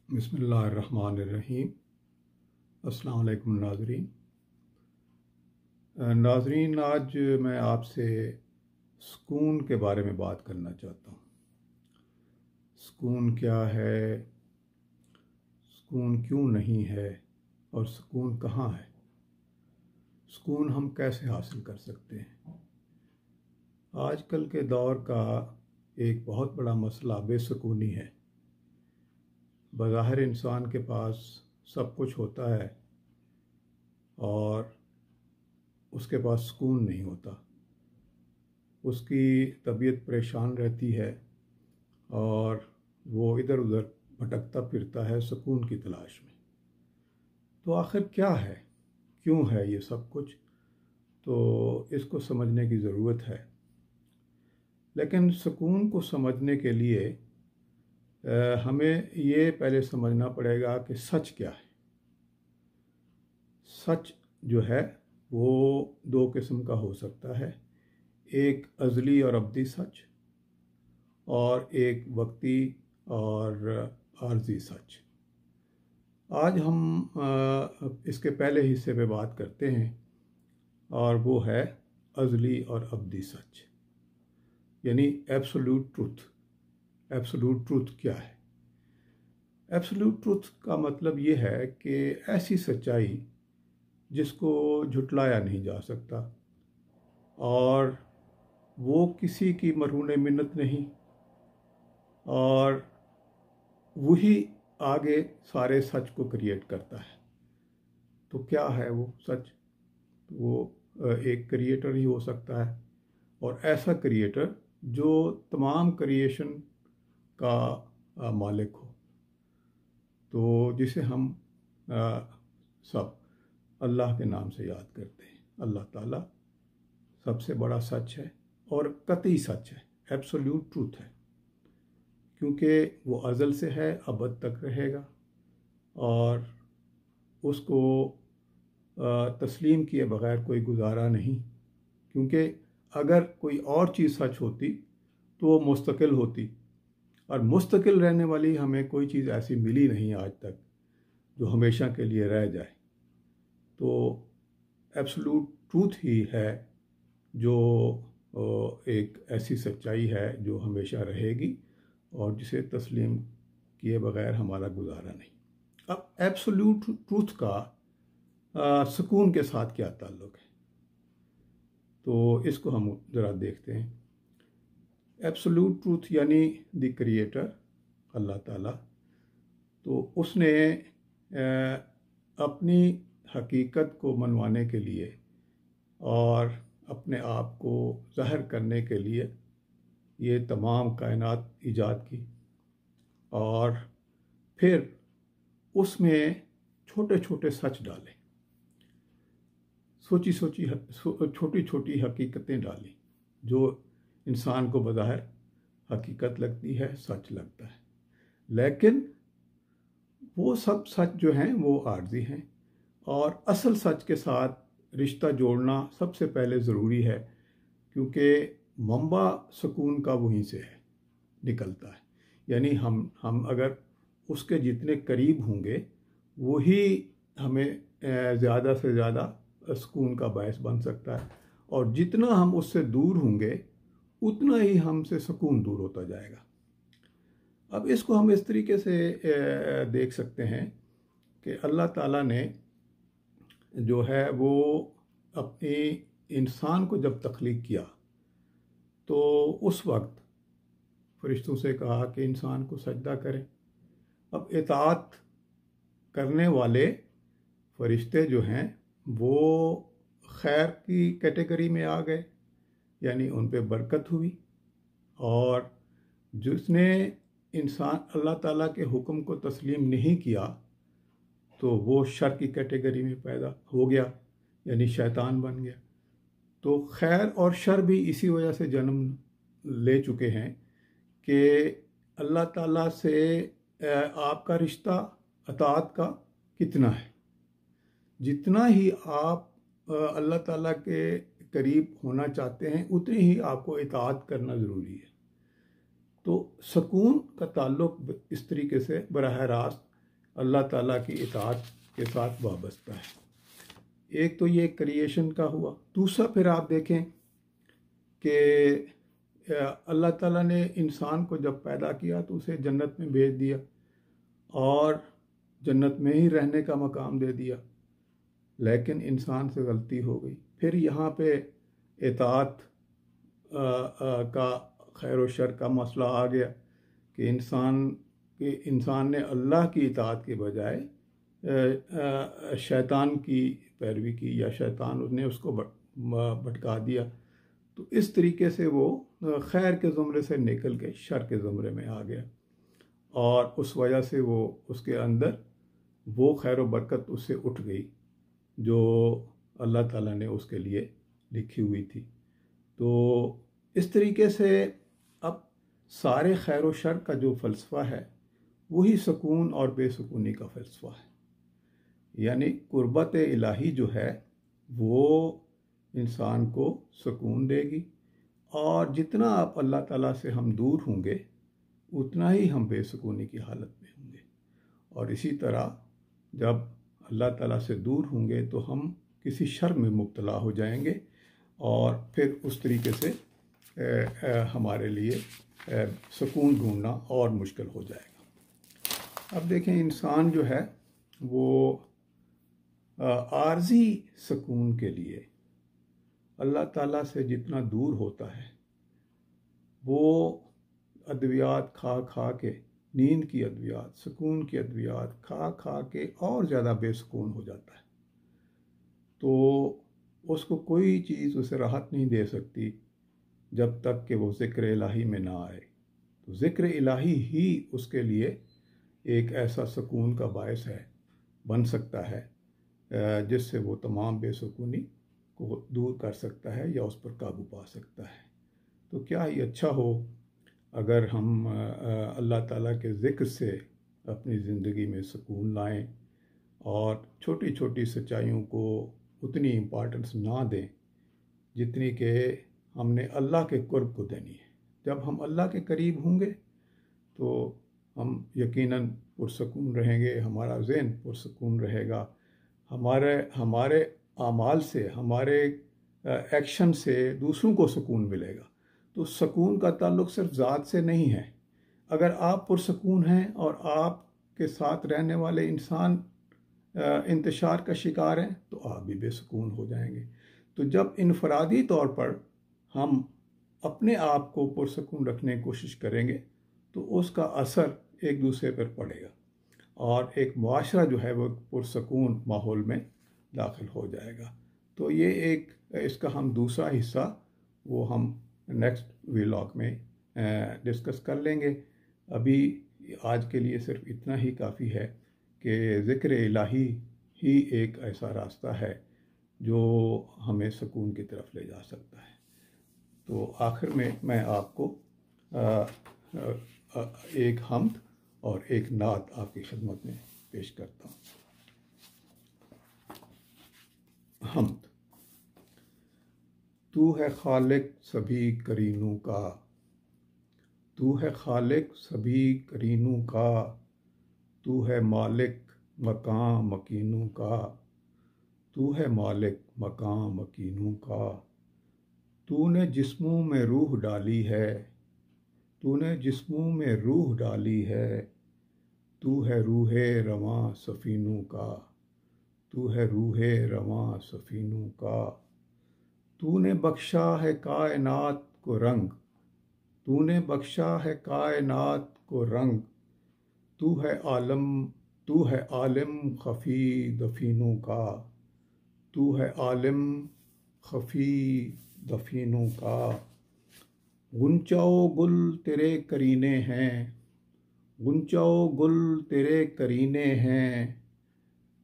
बिस्मिल्लाहिर्रहमानिर्रहीम। अस्सलाम वालेकुम नाज़रीन। आज मैं आपसे सुकून के बारे में बात करना चाहता हूँ। सुकून क्या है, सुकून क्यों नहीं है और सुकून कहाँ है, सुकून हम कैसे हासिल कर सकते हैं। आजकल के दौर का एक बहुत बड़ा मसला बेसुकूनी है। बज़ाहिर इंसान के पास सब कुछ होता है और उसके पास सुकून नहीं होता। उसकी तबीयत परेशान रहती है और वो इधर उधर भटकता फिरता है सुकून की तलाश में। तो आखिर क्या है, क्यों है ये सब कुछ, तो इसको समझने की ज़रूरत है। लेकिन सुकून को समझने के लिए हमें ये पहले समझना पड़ेगा कि सच क्या है। सच जो है वो दो किस्म का हो सकता है, एक अज़ली और अब्दी सच और एक वक्ती और आर्जी सच। आज हम इसके पहले हिस्से पे बात करते हैं और वो है अज़ली और अब्दी सच, यानी एब्सोल्यूट ट्रूथ। एब्सोल्यूट ट्रूथ क्या है? एब्सोल्यूट ट्रूथ का मतलब ये है कि ऐसी सच्चाई जिसको झुटलाया नहीं जा सकता और वो किसी की मरहून मिन्नत नहीं, और वही आगे सारे सच को क्रिएट करता है। तो क्या है वो सच? वो एक क्रिएटर ही हो सकता है, और ऐसा क्रिएटर जो तमाम क्रिएशन का मालिक हो, तो जिसे हम सब अल्लाह के नाम से याद करते हैं। अल्लाह ताला सबसे बड़ा सच है और कतई सच है, एब्सोल्यूट ट्रूथ है, क्योंकि वो अज़ल से है, अबद तक रहेगा और उसको तस्लीम किए बग़ैर कोई गुजारा नहीं। क्योंकि अगर कोई और चीज़ सच होती तो वो मुस्तकिल होती, और मुस्तकिल रहने वाली हमें कोई चीज़ ऐसी मिली नहीं आज तक जो हमेशा के लिए रह जाए। तो एब्सोल्यूट ट्रूथ ही है जो एक ऐसी सच्चाई है जो हमेशा रहेगी और जिसे तस्लीम किए बग़ैर हमारा गुजारा नहीं। अब एब्सोल्यूट ट्रूथ का सुकून के साथ क्या ताल्लुक़ है, तो इसको हम ज़रा देखते हैं। एब्सोल्यूट ट्रूथ यानी द क्रिएटर अल्लाह ताला, तो उसने अपनी हकीकत को मनवाने के लिए और अपने आप को ज़ाहिर करने के लिए ये तमाम कायनात ईजाद की, और फिर उसमें छोटे छोटे सच डाले, छोटी छोटी हकीकतें डाली जो इंसान को बज़ाहिर हकीकत लगती है, सच लगता है। लेकिन वो सब सच जो हैं वो आर्जी हैं, और असल सच के साथ रिश्ता जोड़ना सबसे पहले ज़रूरी है, क्योंकि मंबा सुकून का वहीं से है, निकलता है। यानी हम अगर उसके जितने करीब होंगे वही हमें ज़्यादा से ज़्यादा सुकून का बायस बन सकता है, और जितना हम उससे दूर होंगे उतना ही हमसे सुकून दूर होता जाएगा। अब इसको हम इस तरीके से देख सकते हैं कि अल्लाह ताला ने जो है वो अपनी इंसान को जब तख्लीक किया तो उस वक्त फरिश्तों से कहा कि इंसान को सजदा करें। अब इताअत करने वाले फरिश्ते जो हैं वो खैर की कैटेगरी में आ गए, यानी उन पे बरकत हुई, और जिसने इंसान अल्लाह ताला के हुक्म को तस्लीम नहीं किया तो वो शर की कैटेगरी में पैदा हो गया, यानी शैतान बन गया। तो खैर और शर भी इसी वजह से जन्म ले चुके हैं कि अल्लाह ताला से आपका रिश्ता अताअत का कितना है। जितना ही आप अल्लाह ताला के करीब होना चाहते हैं उतनी ही आपको इताअत करना ज़रूरी है। तो सुकून का ताल्लुक़ इस तरीके से बराह रास्त अल्लाह ताला की इताअत के साथ वाबस्ता है। एक तो ये क्रिएशन का हुआ। दूसरा फिर आप देखें कि अल्लाह ताला ने इंसान को जब पैदा किया तो उसे जन्नत में भेज दिया और जन्नत में ही रहने का मकाम दे दिया, लेकिन इंसान से गलती हो गई। फिर यहाँ पे इताअत का खैर व शर का मसला आ गया कि इंसान ने अल्लाह की इताअत के बजाय शैतान की पैरवी की, या शैतान ने उसको भटका दिया। तो इस तरीके से वो खैर के ज़ुमरे से निकल के शर के ज़ुमरे में आ गया, और उस वजह से वो उसके अंदर वो खैर व बरकत उससे उठ गई जो अल्लाह ताला ने उसके लिए लिखी हुई थी। तो इस तरीके से अब सारे खैर व शर का जो फ़लसफ़ा है वही सुकून और बेसुकूनी का फ़लसफ़ा है। यानी कुर्बत इलाही जो है वो इंसान को सुकून देगी, और जितना आप अल्लाह ताला से हम दूर होंगे उतना ही हम बेसुकूनी की हालत में होंगे। और इसी तरह जब अल्लाह ताला से दूर होंगे तो हम किसी शर में मुब्तला हो जाएंगे, और फिर उस तरीके से हमारे लिए सुकून ढूंढना और मुश्किल हो जाएगा। अब देखें, इंसान जो है वो आर्जी सुकून के लिए अल्लाह ताला से जितना दूर होता है, वो अद्वियात खा खा के, नींद की अद्वियात, सुकून की अद्वियात खा खा के और ज़्यादा बेसुकून हो जाता है। तो उसको कोई चीज़ उसे राहत नहीं दे सकती जब तक कि वो ज़िक्र इलाही में ना आए। तो ज़िक्र इलाही ही उसके लिए एक ऐसा सुकून का बायस है, बन सकता है, जिससे वो तमाम बेसुकूनी को दूर कर सकता है या उस पर काबू पा सकता है। तो क्या ही अच्छा हो अगर हम अल्लाह ताला के ज़िक्र से अपनी ज़िंदगी में सुकून लाएं और छोटी छोटी सच्चाइयों को उतनी इम्पॉर्टेंस ना दें जितनी कि हमने अल्लाह के कुर्ब को देनी है। जब हम अल्लाह के करीब होंगे तो हम यकीनन पुरसकून रहेंगे, हमारा ज़हन पुरसकून रहेगा, हमारे आमाल से, हमारे एक्शन से दूसरों को सुकून मिलेगा। तो सुकून का ताल्लुक़ सिर्फ ज़ात से नहीं है। अगर आप पुरसकून हैं और आपके साथ रहने वाले इंसान इंतशार का शिकार हैं तो आप भी बेसुकून हो जाएंगे। तो जब इनफरादी तौर पर हम अपने आप को पुरसकून रखने की कोशिश करेंगे तो उसका असर एक दूसरे पर पड़ेगा और एक मुआशरा जो है वो पुरसकून माहौल में दाखिल हो जाएगा। तो ये एक इसका हम दूसरा हिस्सा वो हम नेक्स्ट व्लॉग में डिस्कस कर लेंगे। अभी आज के लिए सिर्फ इतना ही काफ़ी है कि ज़िक्र इलाही ही एक ऐसा रास्ता है जो हमें सुकून की तरफ ले जा सकता है। तो आखिर में मैं आपको एक हम्द और एक नात आपकी खिदमत में पेश करता हूँ। हम्द। तू है खालिक सभी करीनों का, तू है खालिक सभी करीनों का, तू है मालिक मकां मकीनों का, तू है मालिक मकां मकीनों का। तूने जिस्मों में रूह डाली है, तूने जिस्मों में रूह डाली है, तू है रूहे रवां सफ़ीनों का, तू है रूहे रवां सफ़ीनों का। तूने बख्शा है कायनात को रंग, तूने बख्शा है कायनात को रंग, तू है आलिम खफ़ी दफ़ीनों का, तू है आलिम खफ़ी दफ़ीनों का। गुंचाओ गुल तेरे करीने हैं, गुंचाओ गुल तेरे करीने हैं,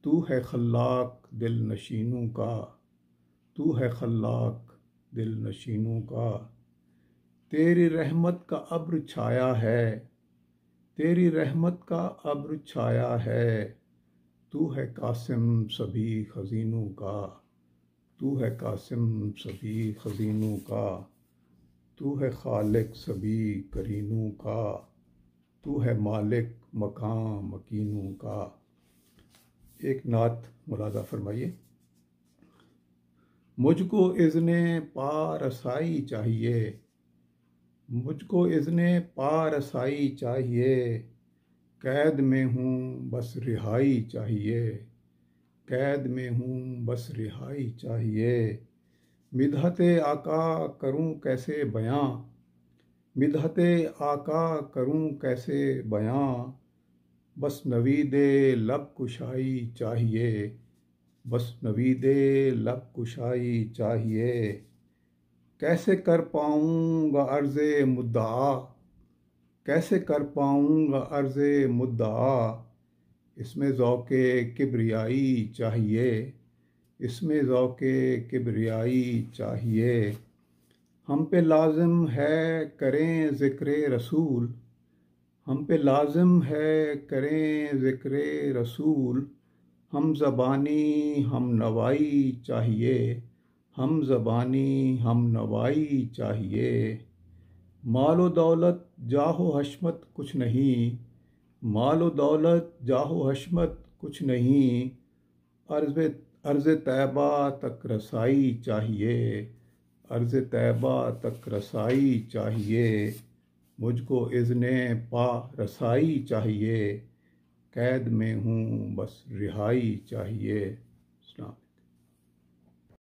तू है खल्लाक दिल नशीनों का, तू है खल्लाक दिल नशीनों का। तेरी रहमत का अब्र छाया है, तेरी रहमत का अब्र छाया है, तू है कासिम सभी खजीनों का, तू है कासिम सभी खजीनों का। तू है खालिक सभी करीनों का, तू है मालिक मकां मकीनों का। एक नात मुलाज़ा फरमाइए। मुझको इज़्ने पारसाई चाहिए, मुझको इज़्ने पारसाई चाहिए, कैद में हूँ बस रिहाई चाहिए, कैद में हूँ बस रिहाई चाहिए। मिदहते आका करूँ कैसे बयां, मिदहते आका करूँ कैसे बयां, बस नवीदे लब कुशाई चाहिए, बस नवीदे लब कुशाई चाहिए। कैसे कर पाऊँगा अर्ज़े मुद्दआ, कैसे कर पाऊँगा अर्ज़े मुद्दआ, इसमें ज़ौक़े किब्रियाई चाहिए, इसमें ज़ौक़े किब्रियाई चाहिए। हम पे लाज़िम है करें ज़िक्र रसूल, हम पे लाज़िम है करें ज़िक्र रसूल, हम ज़बानी हम नवाई चाहिए, हम ज़बानी हम नवाई चाहिए। मालो दौलत जाहो हशमत कुछ नहीं, मालो दौलत जाहो हशमत कुछ नहीं, अर्ज़ तैबा तक रसाई चाहिए, अर्ज़ तैबा तक रसाई चाहिए। मुझको इज़्ने पा रसाई चाहिए, कैद में हूँ बस रिहाई चाहिए।